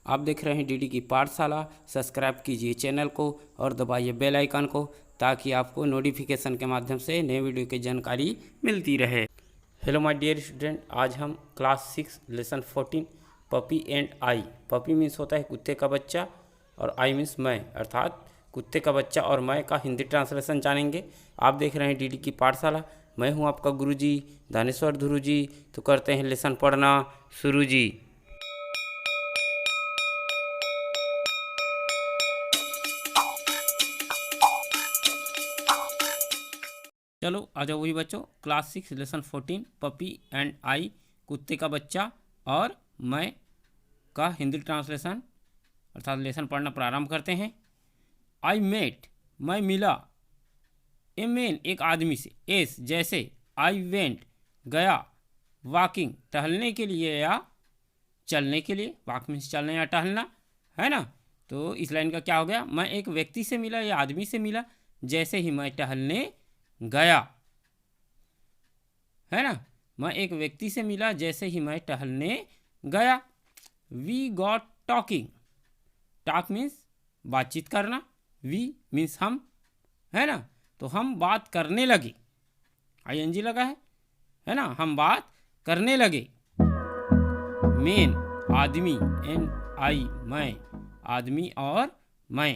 आप देख रहे हैं डीडी की पाठशाला। सब्सक्राइब कीजिए चैनल को और दबाइए बेल आइकन को ताकि आपको नोटिफिकेशन के माध्यम से नए वीडियो की जानकारी मिलती रहे। हेलो माय डियर स्टूडेंट, आज हम class 6 lesson 14 puppy and I. Puppy means होता है कुत्ते का बच्चा और आई मीन्स मैं, अर्थात कुत्ते का बच्चा और मैं का हिंदी ट्रांसलेशन जानेंगे। आप देख रहे हैं डीडी की पाठशाला। मैं हूं आपका गुरुजी दानेश्वर धुरु जी। तो करते हैं लेसन पढ़ना शुरू जी। चलो आ जाओ वही बच्चों, class 6 lesson 14 puppy and I, कुत्ते का बच्चा और मैं का हिंदी ट्रांसलेशन अर्थात लेसन पढ़ना प्रारंभ करते हैं। आई मेट, मैं मिला, ए मैन एक आदमी से, एस जैसे, आई वेंट गया, वॉकिंग टहलने के लिए या चलने के लिए, वॉक मीन्स चलना या टहलना, है ना। तो इस लाइन का क्या हो गया, मैं एक व्यक्ति से मिला या आदमी से मिला जैसे ही मैं टहलने गया, है ना। मैं एक व्यक्ति से मिला जैसे ही मैं टहलने गया। We got talking, talk means बातचीत करना, वी मीन्स हम, है ना। तो हम बात करने लगे, ING लगा है ना, हम बात करने लगे। मेन आदमी, एंड आई मैं, आदमी और मैं,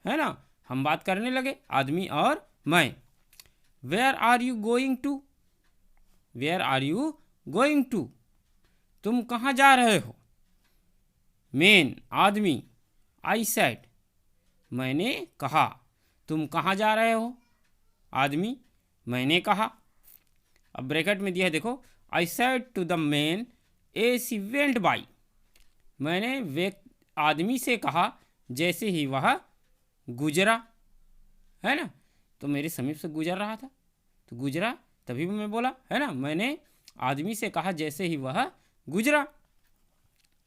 है ना, हम बात करने लगे आदमी और मैं। Where are you going to, where are you going to, तुम कहाँ जा रहे हो। मेन आदमी, आई सेड मैंने कहा, तुम कहाँ जा रहे हो। आदमी, मैंने कहा। अब ब्रैकेट में दिया है देखो, I said to the man as he went by, मैंने आदमी से कहा जैसे ही वह गुजरा, है ना। तो मेरे समीप से गुजर रहा था तो गुजरा, तभी मैं बोला, है ना। मैंने आदमी से कहा जैसे ही वह गुजरा।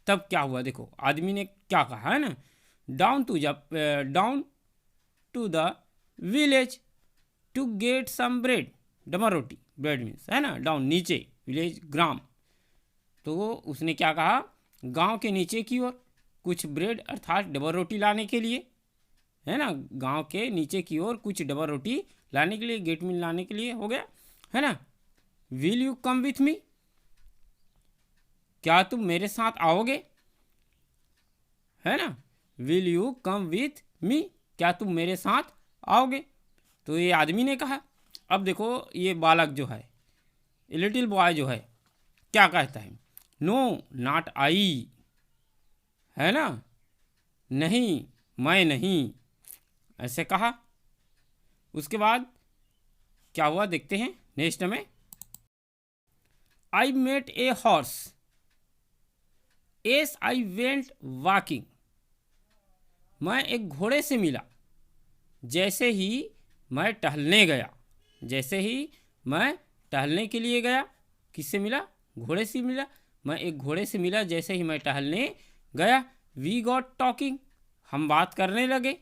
तब क्या हुआ देखो, आदमी ने क्या कहा, है ना, down to the village to get some bread, double रोटी, ब्रेड मीन्स, है ना, डाउन नीचे, विलेज ग्राम। तो उसने क्या कहा, गांव के नीचे की ओर कुछ ब्रेड अर्थात डबल रोटी लाने के लिए, है ना, गांव के नीचे की ओर कुछ डबल रोटी लाने के लिए, गेट मील लाने के लिए हो गया, है ना। Will you come with me, क्या तुम मेरे साथ आओगे, है ना। Will you come with me, क्या तुम मेरे साथ आओगे। तो ये आदमी ने कहा। अब देखो ये बालक जो है, लिटिल बॉय जो है, क्या कहता है, नो नॉट आई, है ना, नहीं मैं नहीं, ऐसे कहा। उसके बाद क्या हुआ देखते हैं नेक्स्ट में। I met a horse as I went walking, मैं एक घोड़े से मिला जैसे ही मैं टहलने गया, जैसे ही मैं टहलने के लिए गया। किससे मिला, घोड़े से मिला, मैं एक घोड़े से मिला जैसे ही मैं टहलने गया। वी गॉट टॉकिंग, हम बात करने लगे।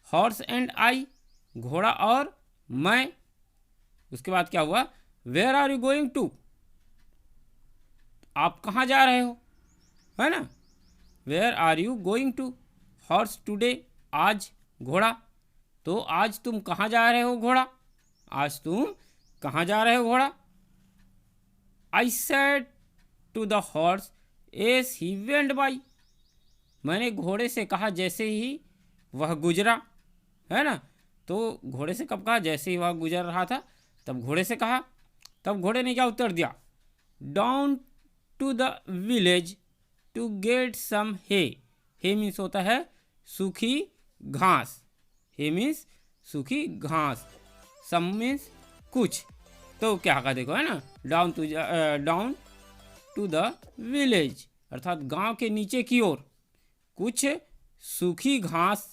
हॉर्स एंड आई, घोड़ा और मैं। उसके बाद क्या हुआ, where are you going to, आप कहाँ जा रहे हो, है ना। Where are you going to, horse today, आज, घोड़ा। तो आज तुम कहाँ जा रहे हो घोड़ा, आज तुम कहाँ जा रहे हो घोड़ा। I said to the horse as he went by, मैंने घोड़े से कहा जैसे ही वह गुजरा, है ना। तो घोड़े से कब कहा, जैसे ही वह गुजर रहा था तब घोड़े से कहा। तब घोड़े ने क्या उत्तर दिया, down to the village to get some hay, hay means होता है सूखी घास, हे मीन्स सूखी घास, सम मीन्स कुछ। तो क्या कहा देखो, है ना, डाउन टू द विलेज अर्थात गांव के नीचे की ओर कुछ सूखी घास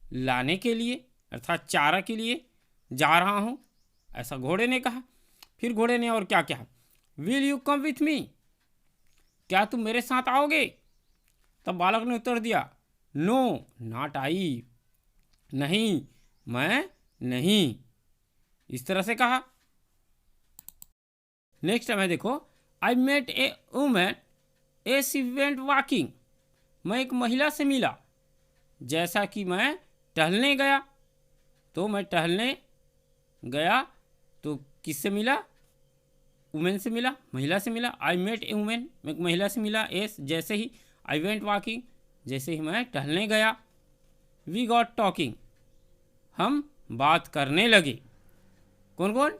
लाने के लिए अर्थात चारा के लिए जा रहा हूँ, ऐसा घोड़े ने कहा। फिर घोड़े ने और क्या कहा, will you come with me, क्या तुम मेरे साथ आओगे। तब बालक ने उत्तर दिया, नो नॉट आई, नहीं मैं नहीं, इस तरह से कहा। नेक्स्ट है देखो, I met a woman as she went walking, मैं एक महिला से मिला, जैसा कि मैं टहलने गया। तो मैं टहलने गया तो किससे मिला? वुमेन से मिला, महिला से मिला। आई मेट ए वुमेन, मैं एक महिला से मिला। एस जैसे ही, आई वेंट वॉकिंग, जैसे ही मैं टहलने गया। वी गॉट टॉकिंग, हम बात करने लगे। कौन कौन?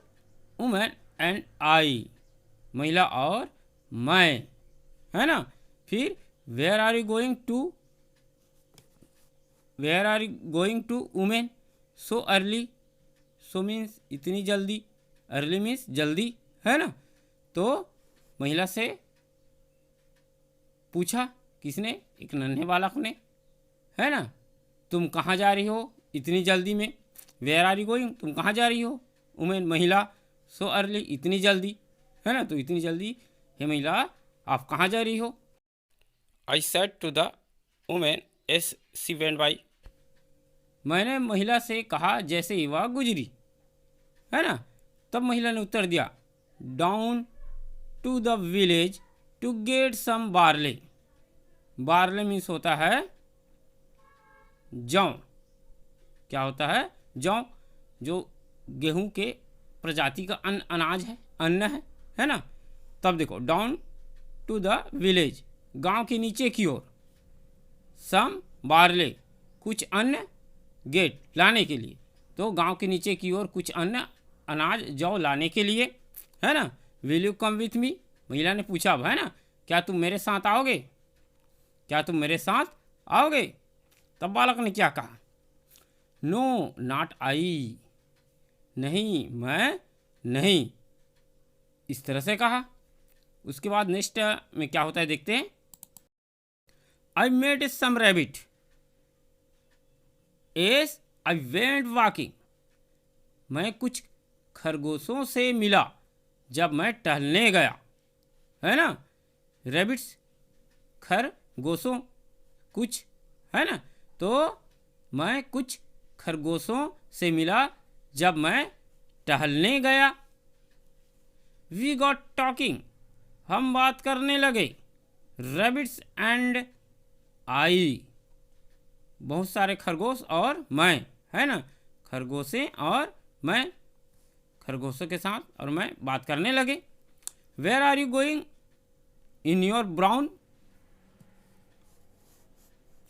वुमेन एंड आई, महिला और मैं, है ना। फिर where are you going to, where are you going to women, so early, so means इतनी जल्दी, अर्ली मीन्स जल्दी, है ना। तो महिला से पूछा, किसने? एक नन्हे बालक ने, है ना। तुम कहाँ जा रही हो इतनी जल्दी में? वेयर आर यू गोइंग, तुम कहाँ जा रही हो? वुमेन, महिला। सो अर्ली, इतनी जल्दी, है ना। तो इतनी जल्दी, हे महिला, आप कहाँ जा रही हो? I said to the women as she went by, मैंने महिला से कहा जैसे ही वह गुजरी, है ना। तब महिला ने उत्तर दिया, down to the village to get some barley. Barley means होता है जौ। क्या होता है? जौ, जो गेहूं के प्रजाति का अनाज है, अन्न है ना। तब देखो, डाउन टू द विलेज, गांव के नीचे की ओर, सम बार्ले, कुछ अन्न, गेट, लाने के लिए। तो गांव के नीचे की ओर कुछ अन्न, अनाज, जौ लाने के लिए, है ना। Will you come with me, महिला ने पूछा, अब है ना, क्या तुम मेरे साथ आओगे? क्या तुम मेरे साथ आओगे? तब बालक ने क्या कहा? नो नॉट आई, नहीं, मैं नहीं, इस तरह से कहा। उसके बाद नेक्स्ट में क्या होता है देखते हैं। I made some rabbit as I went walking, मैं कुछ खरगोशों से मिला जब मैं टहलने गया, है ना। रैबिट्स, खरगोशों, कुछ, है ना। तो मैं कुछ खरगोशों से मिला जब मैं टहलने गया। वी गॉट टॉकिंग, हम बात करने लगे। रैबिट्स एंड आई, बहुत सारे खरगोश और मैं, है ना। खरगोशें और मैं, खरगोशों के साथ और मैं बात करने लगे। Where are you going in your brown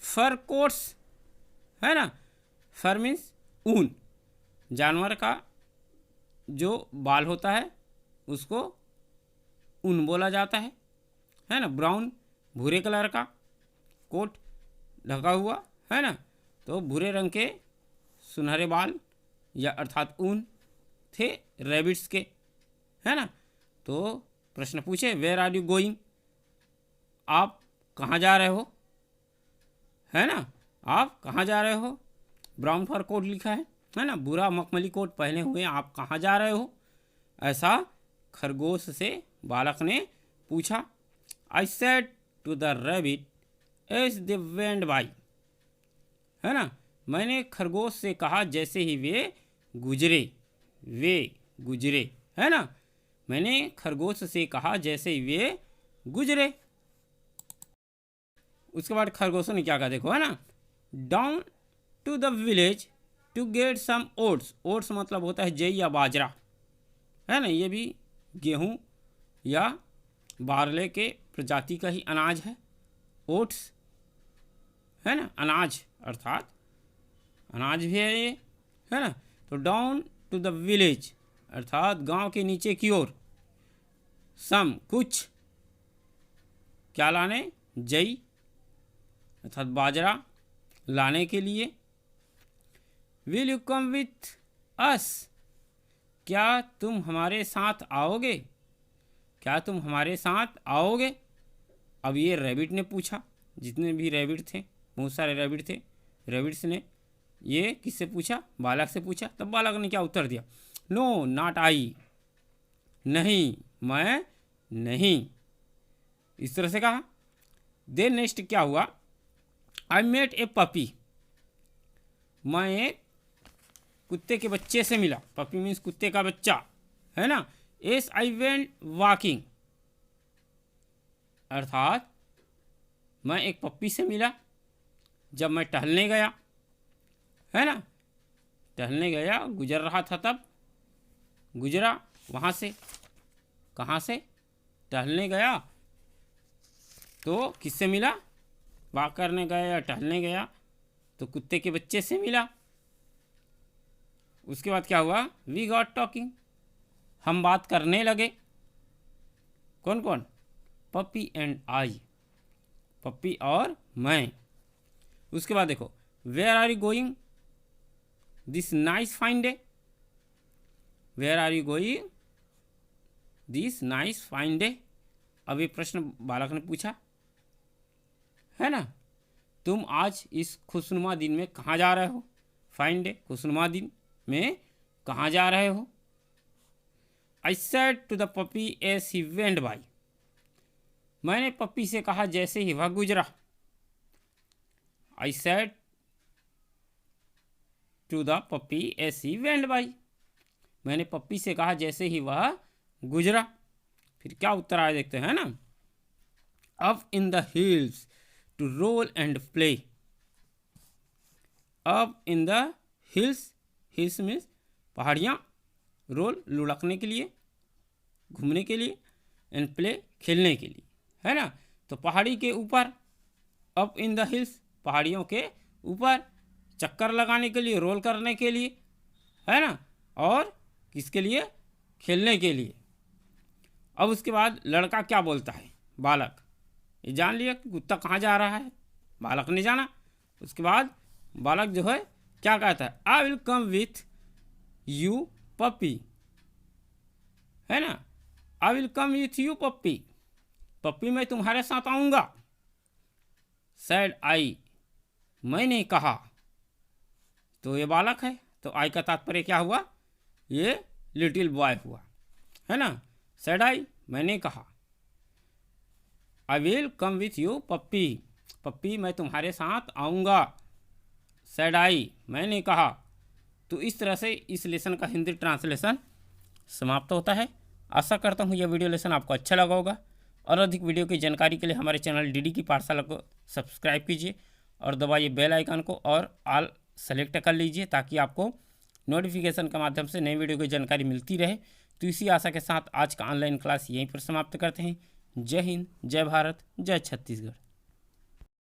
fur coats, है ना। फर मीन्स ऊन, जानवर का जो बाल होता है उसको ऊन बोला जाता है ना। ब्राउन, भूरे कलर का, कोट, ढका हुआ, है ना। तो भूरे रंग के सुनहरे बाल या अर्थात ऊन थे रैबिट्स के, है ना। तो प्रश्न पूछे, वेयर आर यू गोइंग, आप कहाँ जा रहे हो, है ना। आप कहाँ जा रहे हो? ब्राउन फर कोट लिखा है ना। भूरा मखमली कोट पहने हुए आप कहाँ जा रहे हो? ऐसा खरगोश से बालक ने पूछा। I said to the rabbit as they went by, है ना। मैंने खरगोश से कहा जैसे ही वे गुजरे, है ना। मैंने खरगोश से कहा जैसे ही वे गुजरे। उसके बाद खरगोशों ने क्या कहा देखो, है ना। Down to the village to get some oats, oats मतलब होता है जई या बाजरा, है ना। ये भी गेहूं या बारले के प्रजाति का ही अनाज है, ओट्स, है ना। अनाज अर्थात अनाज भी है ये, है ना। तो डाउन टू द विलेज अर्थात गांव के नीचे की ओर, सम कुछ, क्या लाने? जई अर्थात बाजरा लाने के लिए। Will you come with us, क्या तुम हमारे साथ आओगे? क्या तुम हमारे साथ आओगे? अब ये रैबिट ने पूछा, जितने भी रैबिट थे, बहुत सारे रैबिट थे, रैबिट्स ने ये किससे पूछा? बालक से पूछा। तब बालक ने क्या उत्तर दिया? नो नॉट आई, नहीं, मैं नहीं, इस तरह से कहा। देन नेक्स्ट क्या हुआ? आई मेट ए पपी, मैं एक कुत्ते के बच्चे से मिला। पपी मीन्स कुत्ते का बच्चा, है ना। एस आई वेंट वॉकिंग अर्थात मैं एक पप्पी से मिला जब मैं टहलने गया, है ना, टहलने गया, गुजर रहा था तब, गुजरा वहाँ से, कहाँ से, टहलने गया तो किससे मिला, वॉक करने गया या टहलने गया तो कुत्ते के बच्चे से मिला। उसके बाद क्या हुआ, वी गॉट टॉकिंग, हम बात करने लगे। कौन कौन, पप्पी एंड आई, पप्पी और मैं। उसके बाद देखो, where are you going this nice fine day, where are you going this nice fine day. अब ये प्रश्न बालक ने पूछा, है ना, तुम आज इस खुशनुमा दिन में कहाँ जा रहे हो, फाइन डे, खुशनुमा दिन में कहाँ जा रहे हो। I said to the puppy as he went by, मैंने पप्पी से कहा जैसे ही वह गुजरा। I said to the puppy as he went by, मैंने पप्पी से कहा जैसे ही वह गुजरा। फिर क्या उत्तर आया देखते हैं ना, up in the hills to roll and play, up in the hills, hills means पहाड़ियाँ, रोल लुढ़कने के लिए, घूमने के लिए, एंड प्ले खेलने के लिए, है ना। तो पहाड़ी के ऊपर, अप इन द हिल्स, पहाड़ियों के ऊपर, चक्कर लगाने के लिए, रोल करने के लिए, है ना, और किसके लिए, खेलने के लिए। अब उसके बाद लड़का क्या बोलता है, बालक, ये जान लिया कि कुत्ता कहाँ जा रहा है, बालक ने जाना। उसके बाद बालक जो है क्या कहता है, I will come with you puppy, है ना, I will come with you puppy, puppy मैं तुम्हारे साथ आऊँगा। सैड आई, मैंने कहा, तो ये बालक है, तो आई का तात्पर्य क्या हुआ, ये लिटिल बॉय हुआ, है ना। सैड आई, मैंने कहा, I will come with you puppy, puppy मैं तुम्हारे साथ आऊँगा। सैड आई, मैंने कहा। तो इस तरह से इस लेसन का हिंदी ट्रांसलेशन समाप्त होता है। आशा करता हूँ यह वीडियो लेसन आपको अच्छा लगा होगा, और अधिक वीडियो की जानकारी के लिए हमारे चैनल डीडी की पाठशाला को सब्सक्राइब कीजिए और दबाइए बेल आइकन को और ऑल सेलेक्ट कर लीजिए, ताकि आपको नोटिफिकेशन के माध्यम से नई वीडियो की जानकारी मिलती रहे। तो इसी आशा के साथ आज का ऑनलाइन क्लास यहीं पर समाप्त करते हैं। जय हिंद, जय भारत, जय छत्तीसगढ़।